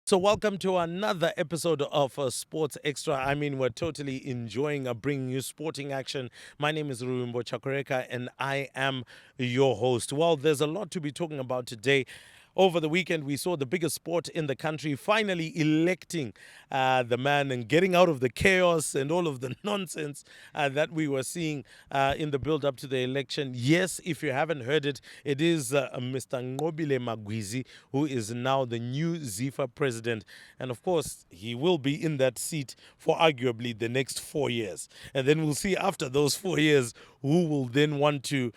So, welcome to another episode of Sports Extra. I mean, we're totally enjoying bringing you sporting action. My name is Ruimbo Chakureka, and I am your host. Well, there's a lot to be talking about today. Over the weekend, we saw the biggest sport in the country finally electing the man and getting out of the chaos and all of the nonsense that we were seeing in the build up to the election. Yes, if you haven't heard it, it is Mr. Nqobile Magwizi, who is now the new ZIFA president. And of course, he will be in that seat for arguably the next 4 years. And then we'll see after those 4 years who will then want to,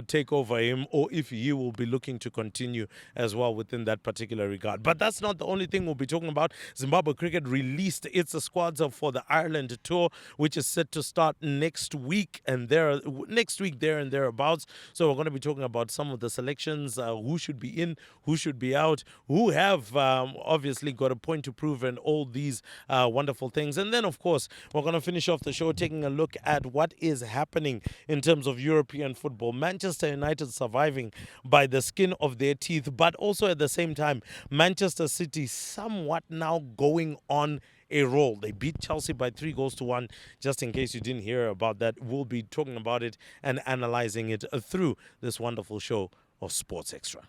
take over him, or if he will be looking to continue as well within that particular regard. But that's not the only thing we'll be talking about. Zimbabwe Cricket released its squads for the Ireland tour, which is set to start next week and there and thereabouts. So we're going to be talking about some of the selections, who should be in, who should be out, who have obviously got a point to prove, and all these wonderful things. And then, of course, we're going to finish off the show taking a look at what is happening in terms of European football. Manchester United surviving by the skin of their teeth, but also at the same time, Manchester City somewhat now going on a roll. They beat Chelsea by 3 goals to 1. Just in case you didn't hear about that, we'll be talking about it and analyzing it through this wonderful show of Sports Extra.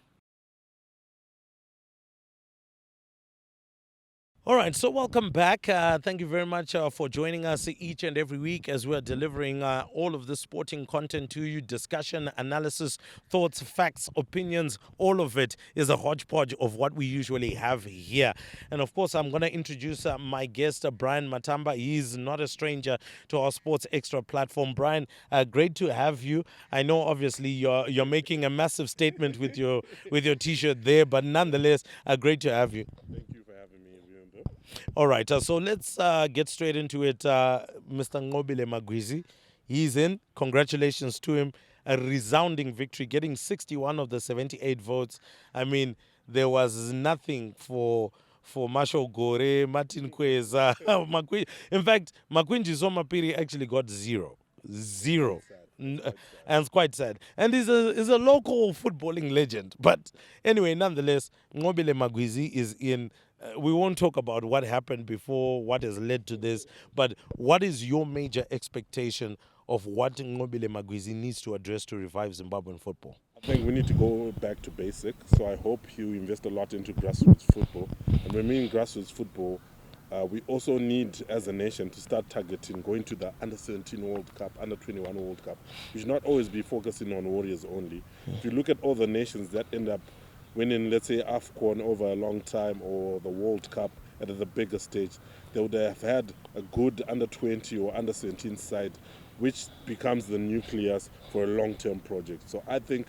All right, so welcome back. Thank you very much for joining us each and every week as we're delivering all of the sporting content to you. Discussion, analysis, thoughts, facts, opinions, all of it is a hodgepodge of what we usually have here. And of course, I'm going to introduce my guest, Brian Matamba. He's not a stranger to our Sports Extra platform. Brian, great to have you. I know obviously you're making a massive statement with your T-shirt there, but nonetheless, great to have you. Thank you for having me, Leandro. All right, so let's get straight into it. Mr. Nqobile Magwizi, he's in. Congratulations to him. A resounding victory, getting 61 of the 78 votes. I mean, there was nothing for Marshall Gore, Martin Kweza. In fact, Makwinji Somapiri actually got zero. Zero. And it's quite sad. And he's a local footballing legend. But anyway, nonetheless, Nqobile Magwizi is in. We won't talk about what happened before, what has led to this, but what is your major expectation of what Nqobile Magwizi needs to address to revive Zimbabwean football? I think we need to go back to basic. So I hope you invest a lot into grassroots football. And when we mean grassroots football, we also need, as a nation, to start targeting going to the Under-17 World Cup, Under-21 World Cup. We should not always be focusing on Warriors only. If you look at all the nations that end up winning, let's say, AFCON over a long time, or the World Cup at the bigger stage, they would have had a good Under-20 or Under-17 side, which becomes the nucleus for a long-term project. So I think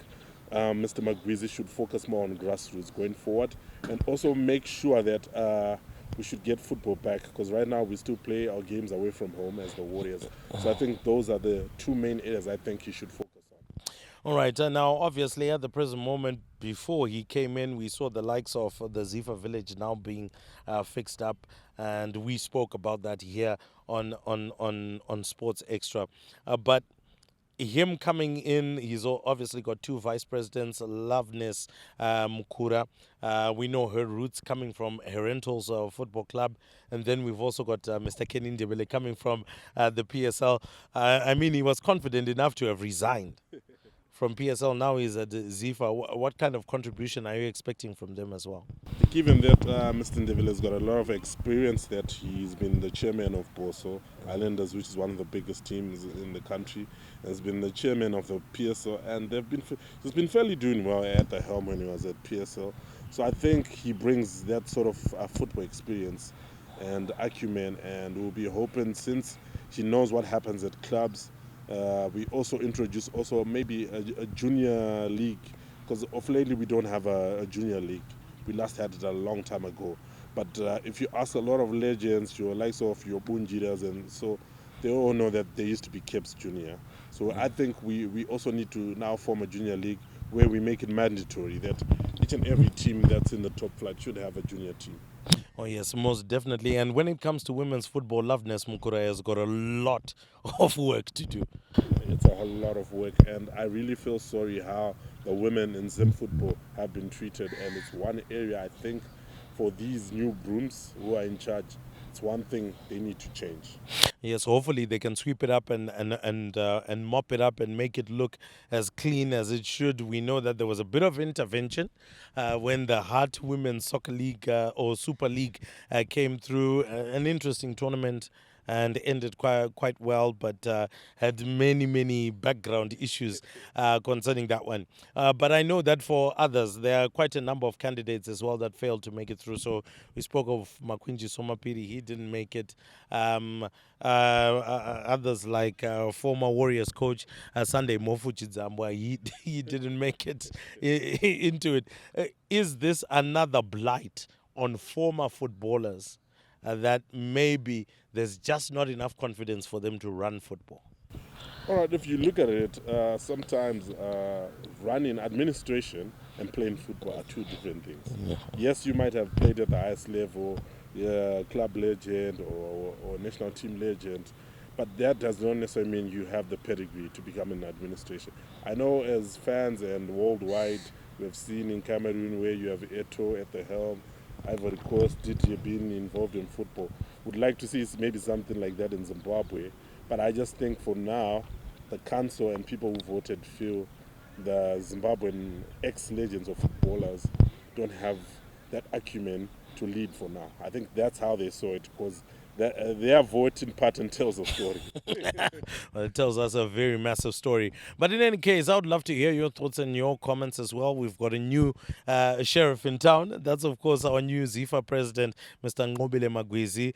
Mr. Magwizi should focus more on grassroots going forward, and also make sure that we should get football back, because right now we still play our games away from home as the Warriors. So I think those are the two main areas I think he should focus on. All right, now obviously at the present moment, before he came in, we saw the likes of the ZIFA village now being fixed up, and we spoke about that here on Sports Extra. But him coming in, he's obviously got two vice presidents, Loveness Mukura. We know her roots coming from Herentals Football Club. And then we've also got Mr. Kenny Ndebele coming from the PSL. I mean, he was confident enough to have resigned from PSL. Now he's at ZIFA. What kind of contribution are you expecting from them as well? Given that Mr. Ndebele has got a lot of experience, that he's been the chairman of Boso Islanders, which is one of the biggest teams in the country, has been the chairman of the PSL, and he's been fairly doing well at the helm when he was at PSL. So I think he brings that sort of football experience and acumen, and we'll be hoping, since he knows what happens at clubs, we also introduce maybe a junior league, because of lately we don't have a junior league. We last had it a long time ago. But if you ask a lot of legends, your likes of your Bunjiras, and so they all know that they used to be Caps Junior. So I think we also need to now form a junior league where we make it mandatory that each and every team that's in the top flight should have a junior team. Oh, yes, most definitely. And when it comes to women's football, Loveness Mukura has got a lot of work to do. It's a whole lot of work, and I really feel sorry how the women in Zim football have been treated. And it's one area I think for these new brooms who are in charge, it's one thing they need to change. Yes, hopefully they can sweep it up and mop it up and make it look as clean as it should. We know that there was a bit of intervention when the Heart Women's Soccer League or Super League came through. An interesting tournament and ended quite well, but had many background issues concerning that one. But I know that for others, there are quite a number of candidates as well that failed to make it through. So we spoke of Makwinji Somapiri; he didn't make it. Others like former Warriors coach Sunday Mofu Chidzambwa, he didn't make it into it. Is this another blight on former footballers that maybe there's just not enough confidence for them to run football? All right, if you look at it, sometimes running administration and playing football are two different things. Yeah. Yes, you might have played at the highest level, club legend or national team legend, but that does not necessarily mean you have the pedigree to become an administration. I know as fans and worldwide, we've seen in Cameroon where you have Eto'o at the helm, Ivory Coast, Didier being involved in football. Would like to see maybe something like that in Zimbabwe. But I just think for now, the council and people who voted feel the Zimbabwean ex-legends of footballers don't have that acumen to lead for now. I think that's how they saw it, because their voting pattern tells a story. Well, it tells us a very massive story. But in any case, I would love to hear your thoughts and your comments as well. We've got a new sheriff in town. That's, of course, our new ZIFA president, Mr. Nqobile Magwizi.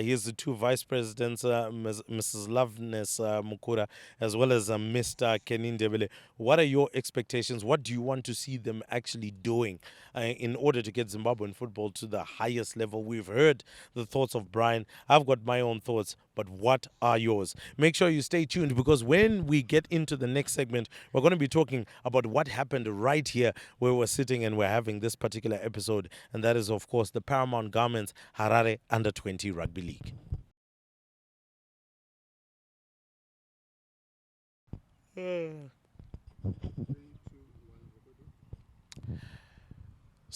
Here's the two vice presidents, Mrs. Loveness Mukura, as well as Mr. Nqobile. What are your expectations? What do you want to see them actually doing in order to get Zimbabwean football to the highest level? We've heard the thoughts of Brian. I've got my own thoughts, but what are yours? Make sure you stay tuned, because when we get into the next segment, we're going to be talking about what happened right here where we're sitting and we're having this particular episode. And that is, of course, the Paramount Garments Harare Under-20 Rugby League.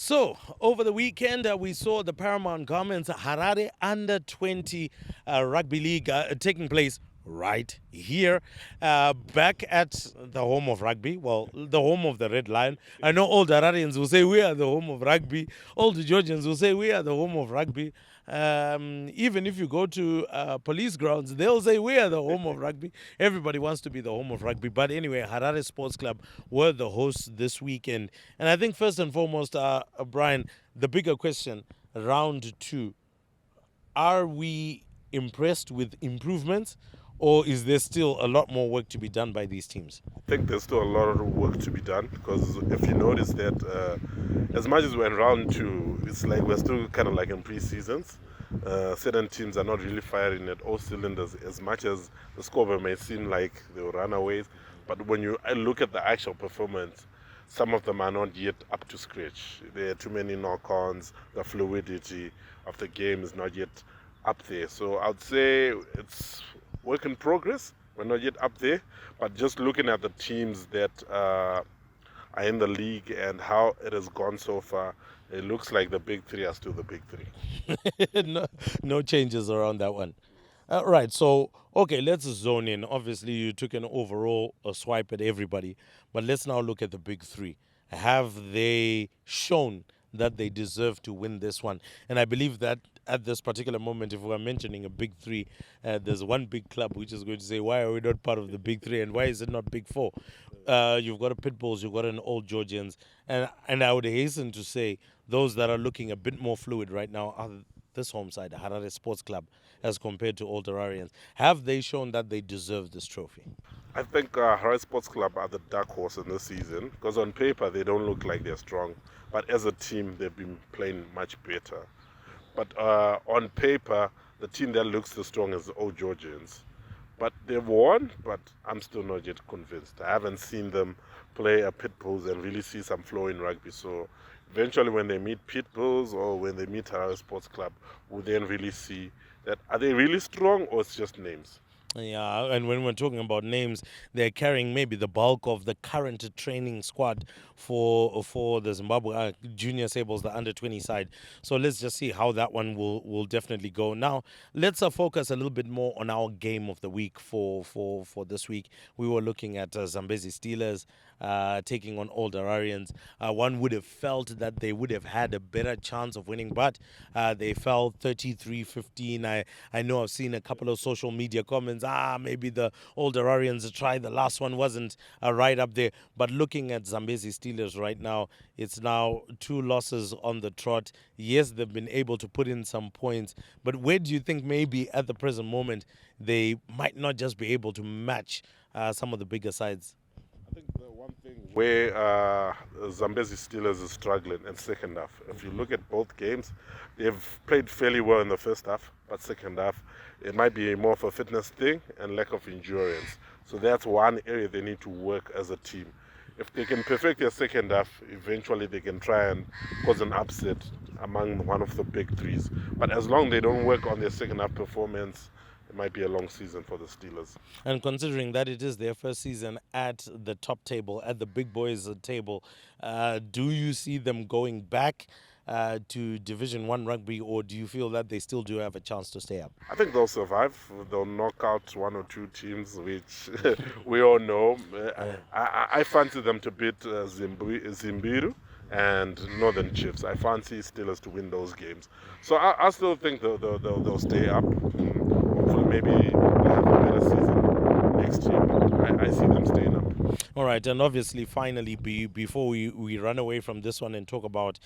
So, over the weekend, we saw the Paramount Garments Harare Under-20 Rugby League taking place right here, back at the home of rugby. Well, the home of the Red Lion. I know old Hararians will say we are the home of rugby. Old Georgians will say we are the home of rugby. Even if you go to police grounds, they'll say we are the home of rugby. Everybody wants to be the home of rugby. But anyway, Harare Sports Club were the hosts this weekend. And I think first and foremost, Brian, the bigger question, round two, are we impressed with improvements, or is there still a lot more work to be done by these teams? I think there's still a lot of work to be done, because if you notice that as much as we're in round two, it's like we're still kind of like in pre-seasons. Certain teams are not really firing at all cylinders, as much as the score may seem like they were runaways. But when you look at the actual performance, some of them are not yet up to scratch. There are too many knock-ons. The fluidity of the game is not yet up there. So I'd say it's work in progress. We're not yet up there, but just looking at the teams that are in the league and how it has gone so far, it looks like the big three are still the big three. No changes around that one. Right, so, okay, let's zone in. Obviously, you took an overall swipe at everybody, but let's now look at the big three. Have they shown that they deserve to win this one? And I believe that at this particular moment, if we're mentioning a big three, there's one big club which is going to say, why are we not part of the big three, and why is it not big four? You've got a Pitbulls, you've got an Old Georgians, and I would hasten to say those that are looking a bit more fluid right now are this home side, Harare Sports Club, as compared to Old Hararians. Have they shown that they deserve this trophy? I think Harare Sports Club are the dark horse in this season, because on paper they don't look like they're strong, but as a team they've been playing much better. But on paper, the team that looks the strongest is the Old Georgians. But they've won, but I'm still not yet convinced. I haven't seen them play a Pitbulls and really see some flow in rugby. So eventually when they meet Pitbulls or when they meet Harare Sports Club, we'll then really see that are they really strong or it's just names. Yeah, and when we're talking about names, they're carrying maybe the bulk of the current training squad for the Zimbabwe junior Sables, the under 20 side. So let's just see how that one will definitely go. Now let's focus a little bit more on our game of the week for this week. We were looking at Zambezi Steelers taking on Old Ararians. One would have felt that they would have had a better chance of winning, but they fell 33-15. I know I've seen a couple of social media comments. Maybe the Old Ararians tried. The last one wasn't right up there. But looking at Zambezi Steelers right now, it's now 2 losses on the trot. Yes, they've been able to put in some points, but where do you think maybe at the present moment they might not just be able to match some of the bigger sides? I think the one thing where Zambezi Steelers is struggling in second half. If you look at both games, they've played fairly well in the first half, but second half it might be more of a fitness thing and lack of endurance. So that's one area they need to work as a team. If they can perfect their second half, eventually they can try and cause an upset among one of the big threes. But as long as they don't work on their second half performance, it might be a long season for the Steelers. And considering that it is their first season at the top table, at the big boys table, do you see them going back to Division One rugby, or do you feel that they still do have a chance to stay up? I think they'll survive. They'll knock out one or two teams, which we all know. I fancy them to beat Zimbiru and Northern Chiefs. I fancy Steelers to win those games. So I still think they'll stay up. Hopefully, maybe they'll have a better season next year. But I see them staying up. All right, and obviously, finally, before we run away from this one and talk about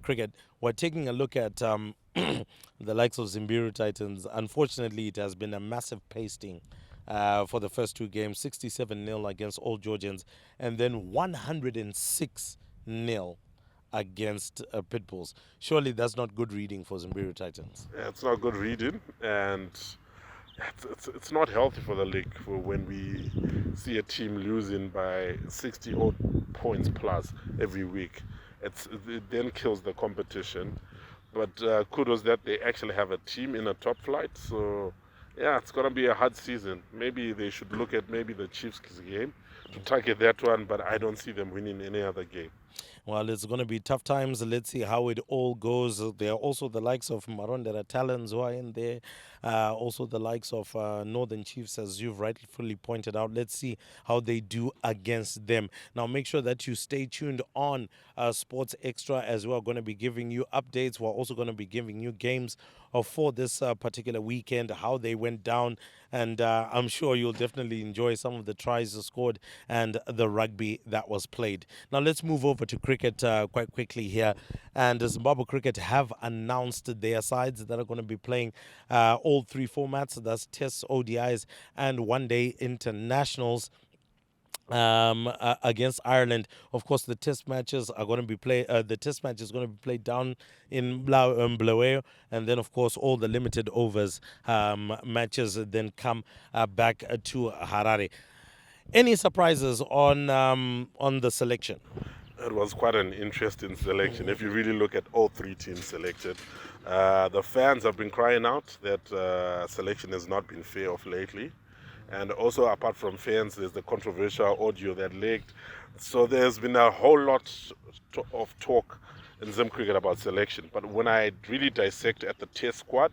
cricket, we're taking a look at the likes of Zimbiru Titans. Unfortunately, it has been a massive pasting for the first 2 games, 67-0 against Old Georgians, and then 106-0 against Pitbulls. Surely that's not good reading for Zimbiru Titans. Yeah, it's not good reading, and it's not healthy for the league when we see a team losing by 60 odd points plus every week. It then kills the competition. But kudos that they actually have a team in a top flight. So yeah, it's gonna be a hard season. Maybe they should look at maybe the Chiefs game to target that one, but I don't see them winning any other game. Well, it's going to be tough times. Let's see how it all goes. There are also the likes of Marondera Talons who are in there. Also the likes of Northern Chiefs, as you've rightfully pointed out. Let's see how they do against them. Now, make sure that you stay tuned on Sports Extra, as we're going to be giving you updates. We're also going to be giving you games for this particular weekend, how they went down. And I'm sure you'll definitely enjoy some of the tries scored and the rugby that was played. Now, let's move over to cricket quite quickly here. And Zimbabwe Cricket have announced their sides that are going to be playing all 3 formats. That's Tests, ODIs, and one-day internationals against Ireland. Of course, the test matches are going to be played. The test match is going to be played down in Bulawayo, and then of course all the limited overs matches then come back to Harare. Any surprises on the selection? It was quite an interesting selection. If you really look at all 3 teams selected, the fans have been crying out that selection has not been fair of lately. And also, apart from fans, there's the controversial audio that leaked. So there's been a whole lot of talk in Zim cricket about selection. But when I really dissect at the test squad,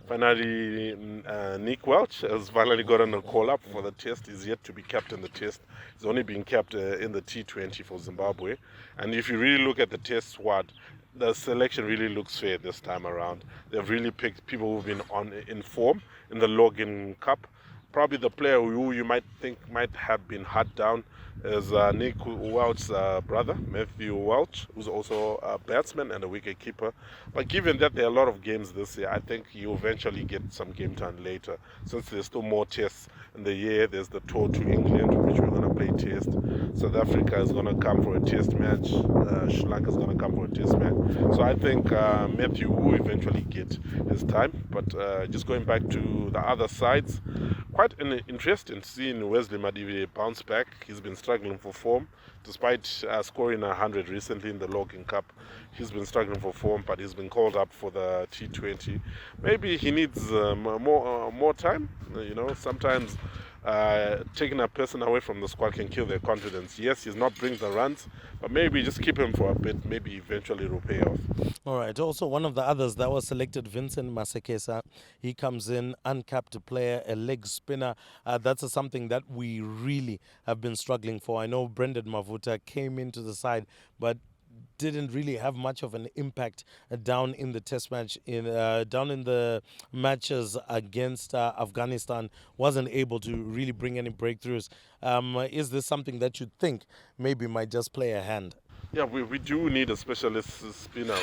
finally Nick Welch has finally gotten a call up for the test. He's yet to be capped in the test. He's only been capped in the T20 for Zimbabwe. And if you really look at the test squad, the selection really looks fair this time around. They've really picked people who've been in form in the Logan Cup. Probably the player who you might think might have been hard down is Nick Welch's brother, Matthew Welch, who's also a batsman and a wicket keeper. But given that there are a lot of games this year, I think you eventually get some game time later, since there's still more tests in the year. There's the tour to England, which we're going to play test. South Africa is going to come for a test match. Sri Lanka is going to come for a test match. So I think Matthew will eventually get his time. But just going back to the other sides, quite an interesting seeing Wesley Madibe bounce back. He's been struggling for form. Despite scoring 100 recently in the Logan Cup, he's been struggling for form, but he's been called up for the T20. Maybe he needs more time. Sometimes taking a person away from the squad can kill their confidence. Yes, he's not bringing the runs, but maybe just keep him for a bit. Maybe eventually it will pay off. All right. Also, one of the others that was selected, Vincent Masekesa, he comes in, uncapped player, a leg spinner. That's something that we really have been struggling for. I know Brendan Mavuta came into the side, but didn't really have much of an impact down in the test match, down in the matches against Afghanistan. Wasn't able to really bring any breakthroughs. Is this something that you think maybe might just play a hand? Yeah, we do need a specialist spinner.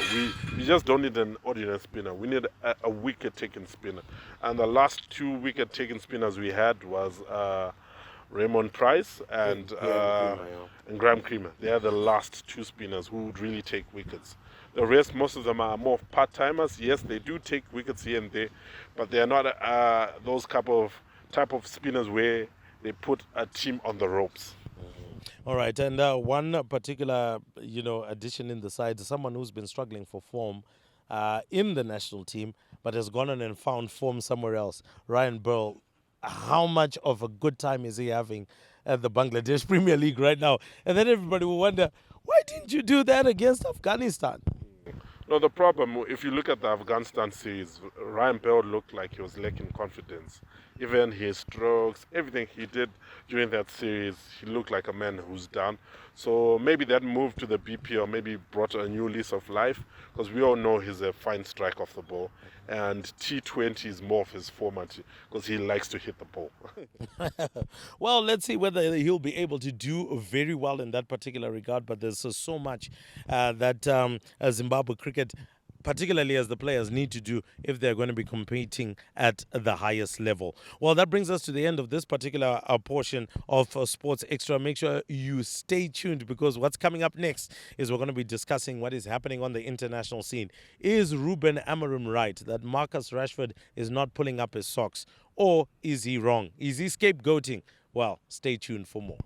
We just don't need an ordinary spinner. We need a wicket-taking spinner. And the last two wicket-taking spinners we had was Raymond Price and Graham Creamer. They are the last two spinners who would really take wickets. The rest, most of them are more part-timers. Yes, they do take wickets here and there, but they are not those type of spinners where they put a team on the ropes. All right, and one particular, addition in the side, someone who's been struggling for form in the national team, but has gone on and found form somewhere else. Ryan Burl, how much of a good time is he having at the Bangladesh Premier League right now? And then everybody will wonder, why didn't you do that against Afghanistan? No, the problem, if you look at the Afghanistan series, Ryan Bell looked like he was lacking confidence. Even his strokes, everything he did during that series, he looked like a man who's down. So maybe that move to the BPL maybe brought a new lease of life, because we all know he's a fine strike off the ball. And T20 is more of his format, because he likes to hit the ball. Well, let's see whether he'll be able to do very well in that particular regard. But there's so much that Zimbabwe Cricket, particularly as the players, need to do if they're going to be competing at the highest level. Well, that brings us to the end of this particular portion of Sports Extra. Make sure you stay tuned, because what's coming up next is we're going to be discussing what is happening on the international scene. Is Ruben Amorim right that Marcus Rashford is not pulling up his socks? Or is he wrong? Is he scapegoating? Well, stay tuned for more.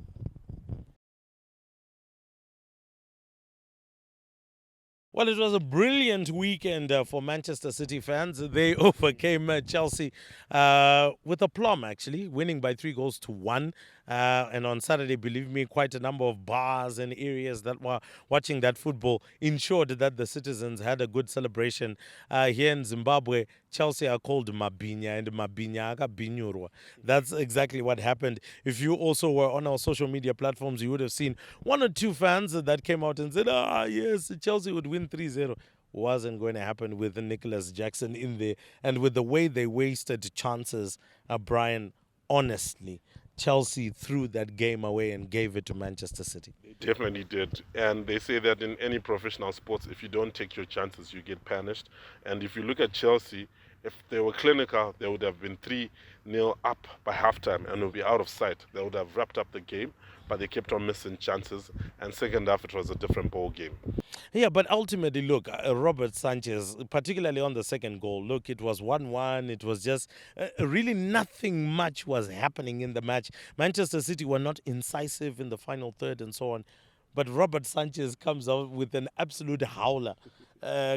Well, it was a brilliant weekend for Manchester City fans. They overcame Chelsea with aplomb, actually, winning by 3-1. And on Saturday, believe me, quite a number of bars and areas that were watching that football ensured that the citizens had a good celebration. Here in Zimbabwe, Chelsea are called Mabinya, and Mabinya akabinyurwa. That's exactly what happened. If you also were on our social media platforms, you would have seen one or two fans that came out and said, yes, Chelsea would win 3-0. Wasn't going to happen with Nicholas Jackson in there. And with the way they wasted chances, Brian, honestly, Chelsea threw that game away and gave it to Manchester City. They definitely did. And they say that in any professional sports, if you don't take your chances, you get punished. And if you look at Chelsea, if they were clinical, they would have been 3-0 up by halftime and would be out of sight. They would have wrapped up the game, but they kept on missing chances. And second half, it was a different ball game. Yeah, but ultimately, look, Robert Sanchez, particularly on the second goal, look, it was 1-1. It was just really nothing much was happening in the match. Manchester City were not incisive in the final third and so on. But Robert Sanchez comes out with an absolute howler.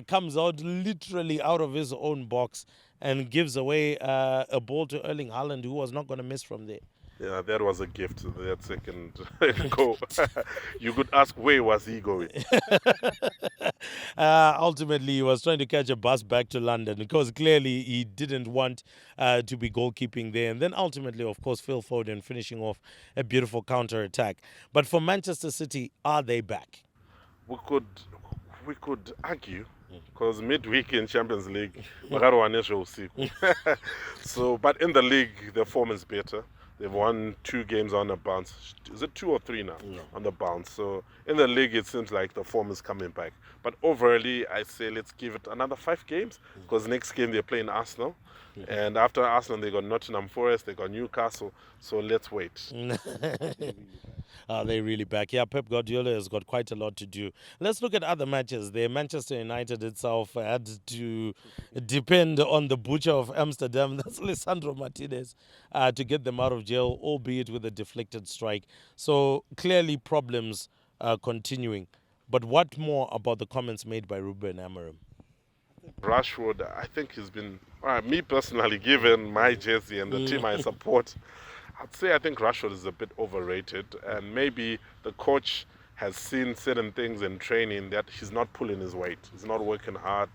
Comes out literally out of his own box and gives away a ball to Erling Haaland, who was not going to miss from there. Yeah, that was a gift, that second goal. You could ask, where was he going? Ultimately, he was trying to catch a bus back to London, because clearly he didn't want to be goalkeeping there. And then ultimately, of course, Phil Foden finishing off a beautiful counter-attack. But for Manchester City, are they back? We could argue, because midweek in Champions League, so, but in the league, the form is better. They've won 2 games on the bounce. Is it 2 or 3 now No. on the bounce? So in the league, it seems like the form is coming back. But overall, I say let's give it another 5 games because next game they're playing Arsenal. And after Arsenal, they got Nottingham Forest, they got Newcastle. So let's wait. Are they really back? Yeah, Pep Guardiola has got quite a lot to do. Let's look at other matches. The Manchester United itself had to depend on the butcher of Amsterdam, that's Lisandro Martinez, to get them out of jail, albeit with a deflected strike. So clearly problems are continuing. But what more about the comments made by Ruben Amorim? Rashford, I think he's been, me personally, given my jersey and the team I support, I'd say I think Rashford is a bit overrated, and maybe the coach has seen certain things in training that he's not pulling his weight. He's not working hard.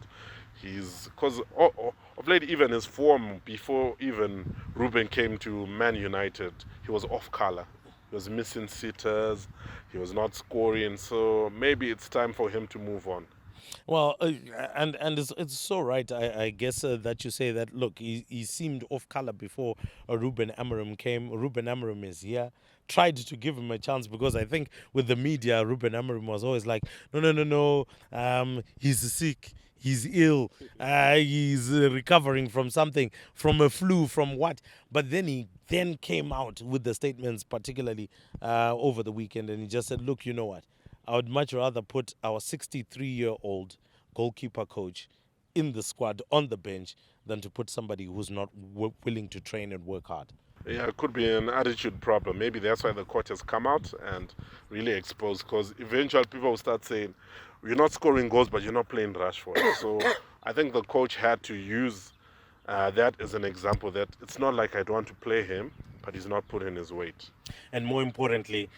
Because of late, even his form before even Ruben came to Man United, he was off color. He was missing sitters. He was not scoring. So maybe it's time for him to move on. Well, and it's so right. I guess that you say that. Look, he seemed off color before Ruben Amorim came. Ruben Amorim is here. Tried to give him a chance because I think with the media, Ruben Amorim was always like, no. He's sick. He's ill. He's recovering from something, from a flu, from what? But then he then came out with the statements, particularly over the weekend, and he just said, look, you know what? I would much rather put our 63-year-old goalkeeper coach in the squad on the bench than to put somebody who's not willing to train and work hard. Yeah, it could be an attitude problem. Maybe that's why the coach has come out and really exposed, because eventually people will start saying, you're not scoring goals, but you're not playing Rashford. So I think the coach had to use that as an example that it's not like I don't want to play him, but he's not putting his weight. And more importantly,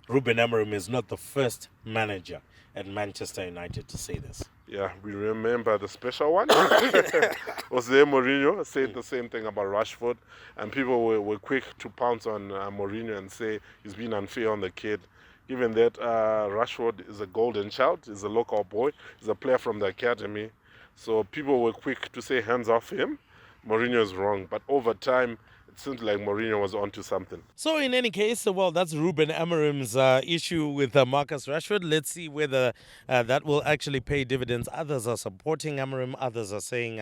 Ruben Amorim is not the first manager at Manchester United to say this. Yeah, we remember the special one. Jose Mourinho said the same thing about Rashford, and people were quick to pounce on Mourinho and say he's been unfair on the kid. Given that Rashford is a golden child, is a local boy, is a player from the academy, so people were quick to say hands off him. Mourinho is wrong, but over time, it seems like Mourinho was onto something. So in any case, well, that's Ruben Amorim's issue with Marcus Rashford. Let's see whether that will actually pay dividends. Others are supporting Amorim. Others are saying,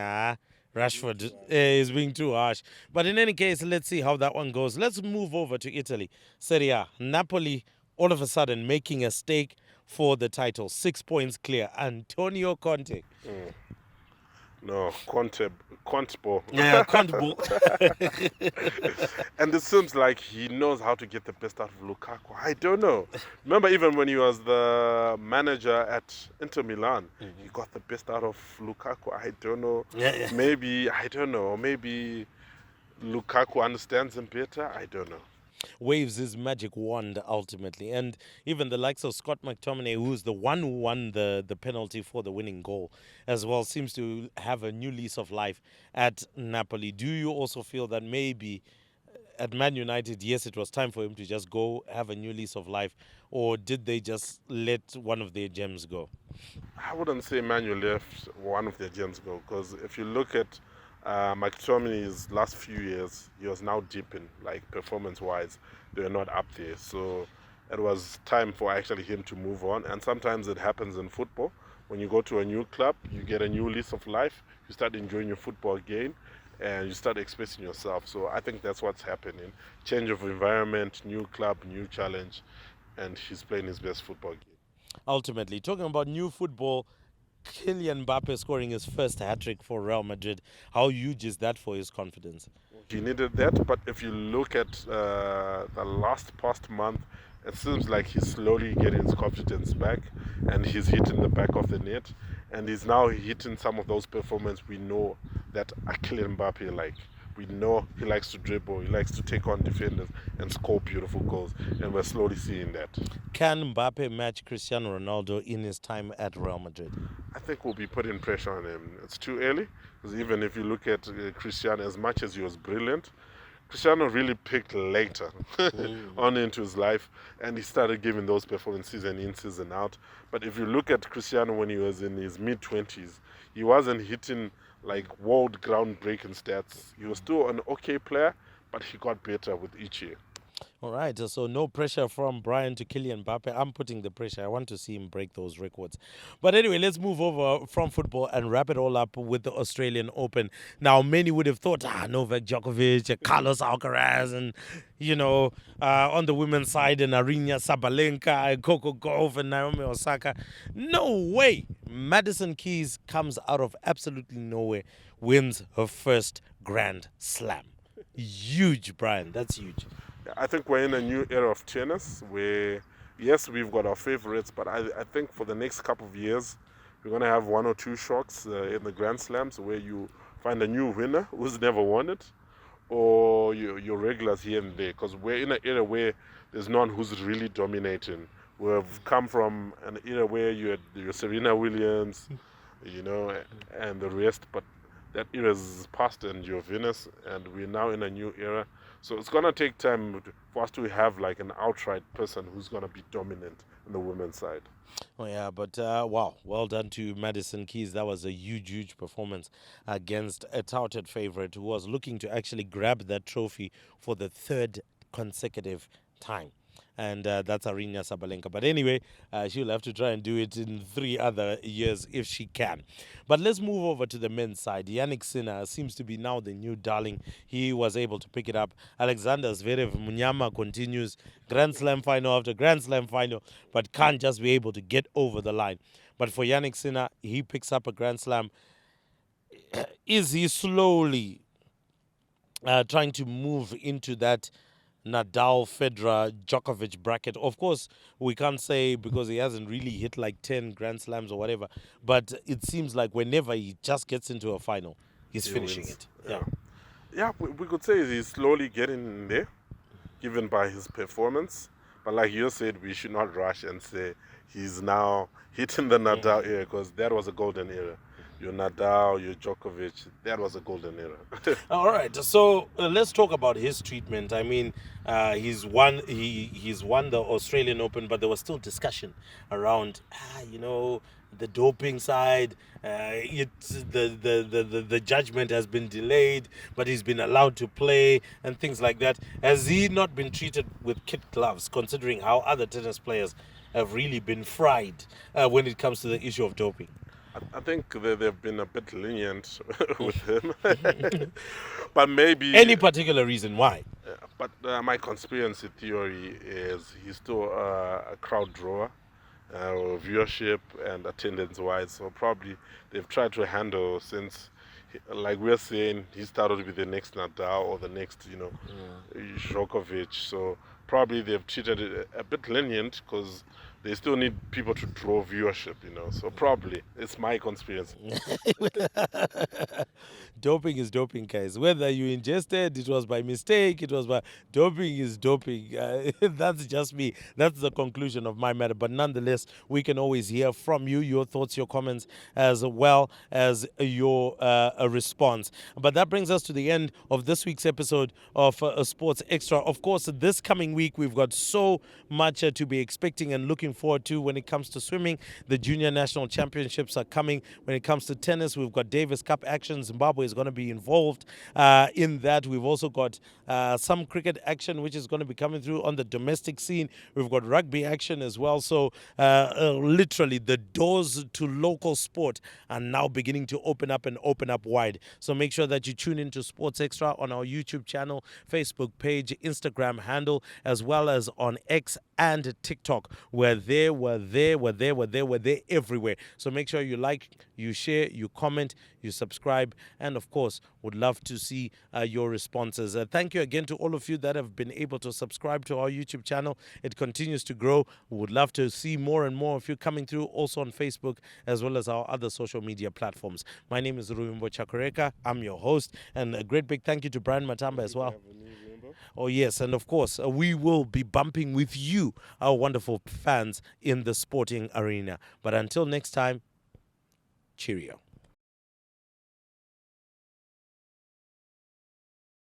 Rashford is being too harsh. But in any case, let's see how that one goes. Let's move over to Italy. Serie A. Napoli, all of a sudden, making a stake for the title. 6 points clear. Antonio Conte. No, Conte. Yeah, Conte. And it seems like he knows how to get the best out of Lukaku. I don't know. Remember, even when he was the manager at Inter Milan, he got the best out of Lukaku. I don't know. Yeah. Maybe, I don't know. Maybe Lukaku understands him better. I don't know. Waves his magic wand ultimately. And even the likes of Scott McTominay, who's the one who won the penalty for the winning goal as well, seems to have a new lease of life at Napoli. Do you also feel that maybe at Man United, yes, it was time for him to just go have a new lease of life, or did they just let one of their gems go? I wouldn't say Manu left one of their gems go, because if you look at McTominay's last few years, he was now dipping, like performance-wise, they're not up there. So it was time for actually him to move on. And sometimes it happens in football. When you go to a new club, you get a new lease of life, you start enjoying your football again, and you start expressing yourself. So I think that's what's happening. Change of environment, new club, new challenge, and he's playing his best football game. Ultimately, talking about new football, Kylian Mbappe scoring his first hat-trick for Real Madrid. How huge is that for his confidence? He needed that, but if you look at the past month, it seems like he's slowly getting his confidence back, and he's hitting the back of the net, and he's now hitting some of those performances we know that Kylian Mbappe like. We know he likes to dribble, he likes to take on defenders and score beautiful goals, and we're slowly seeing that. Can Mbappe match Cristiano Ronaldo in his time at Real Madrid? I think we'll be putting pressure on him. It's too early, because even if you look at Cristiano, as much as he was brilliant, Cristiano really picked later on into his life, and he started giving those performances season in, season out. But if you look at Cristiano when he was in his mid-20s, he wasn't hitting like world groundbreaking stats. He was still an okay player, but he got better with each year. All right, so no pressure from Brian to Kylian Mbappe. I'm putting the pressure. I want to see him break those records. But anyway, let's move over from football and wrap it all up with the Australian Open. Now, many would have thought, Novak Djokovic, Carlos Alcaraz, and, on the women's side, and Aryna Sabalenka, Coco Gauff, and Naomi Osaka. No way. Madison Keys comes out of absolutely nowhere, wins her first Grand Slam. Huge, Brian. That's huge. I think we're in a new era of tennis where, yes, we've got our favorites, but I think for the next couple of years, we're going to have one or two shocks in the Grand Slams where you find a new winner who's never won it, or your regulars here and there, because we're in an era where there's none who's really dominating. We've come from an era where you had your Serena Williams, and the rest, but that era is past, and your Venus, and we're now in a new era. So it's going to take time for us to have like an outright person who's going to be dominant on the women's side. Oh, yeah, but wow, well done to Madison Keys. That was a huge, huge performance against a touted favorite who was looking to actually grab that trophy for the third consecutive time. And that's Aryna Sabalenka. But anyway, she'll have to try and do it in 3 other years if she can. But let's move over to the men's side. Yannick Sinner seems to be now the new darling. He was able to pick it up. Alexander Zverev Munyama continues Grand Slam final after Grand Slam final, but can't just be able to get over the line. But for Yannick Sinner, he picks up a Grand Slam. Is he slowly trying to move into that Nadal, Federer, Djokovic bracket? Of course, we can't say because he hasn't really hit like 10 Grand Slams or whatever, but it seems like whenever he just gets into a final, he's finishing it. Yeah, we could say he's slowly getting there, given by his performance. But like you said, we should not rush and say he's now hitting the Nadal era, because that was a golden era. Your Nadal, your Djokovic, that was a golden era. All right, so let's talk about his treatment. I mean, he's won the Australian Open, but there was still discussion around, the doping side. The judgment has been delayed, but he's been allowed to play and things like that. Has he not been treated with kid gloves, considering how other tennis players have really been fried when it comes to the issue of doping? I think they've been a bit lenient with him. But maybe... Any particular reason why? But my conspiracy theory is he's still a crowd drawer, viewership and attendance-wise. So probably they've tried to handle, since, like we're saying, he started to be the next Nadal or the next, Djokovic. So probably they've treated it a bit lenient because they still need people to draw viewership, So probably it's my conspiracy. Doping is doping, guys. Whether you ingested, it was by mistake, doping is doping. That's just me. That's the conclusion of my matter. But nonetheless, we can always hear from you, your thoughts, your comments, as well as your response. But that brings us to the end of this week's episode of Sports Extra. Of course, this coming week, we've got so much to be expecting and looking forward to when it comes to swimming. The Junior National Championships are coming. When it comes to tennis, we've got Davis Cup action. Zimbabwe is going to be involved in that. We've also got some cricket action, which is going to be coming through on the domestic scene. We've got rugby action as well. So literally, the doors to local sport are now beginning to open up wide. So make sure that you tune into Sports Extra on our YouTube channel, Facebook page, Instagram handle, as well as on X and TikTok. We're there everywhere. So make sure you like, you share, you comment, you subscribe, and of course, would love to see your responses. Thank you again to all of you that have been able to subscribe to our YouTube channel. It continues to grow. We would love to see more and more of you coming through, also on Facebook, as well as our other social media platforms. My name is Ruimbo Chakureka. I'm your host, and a great big thank you to Brian Matamba as well. Oh, yes. And of course, we will be bumping with you, our wonderful fans, in the sporting arena. But until next time, cheerio.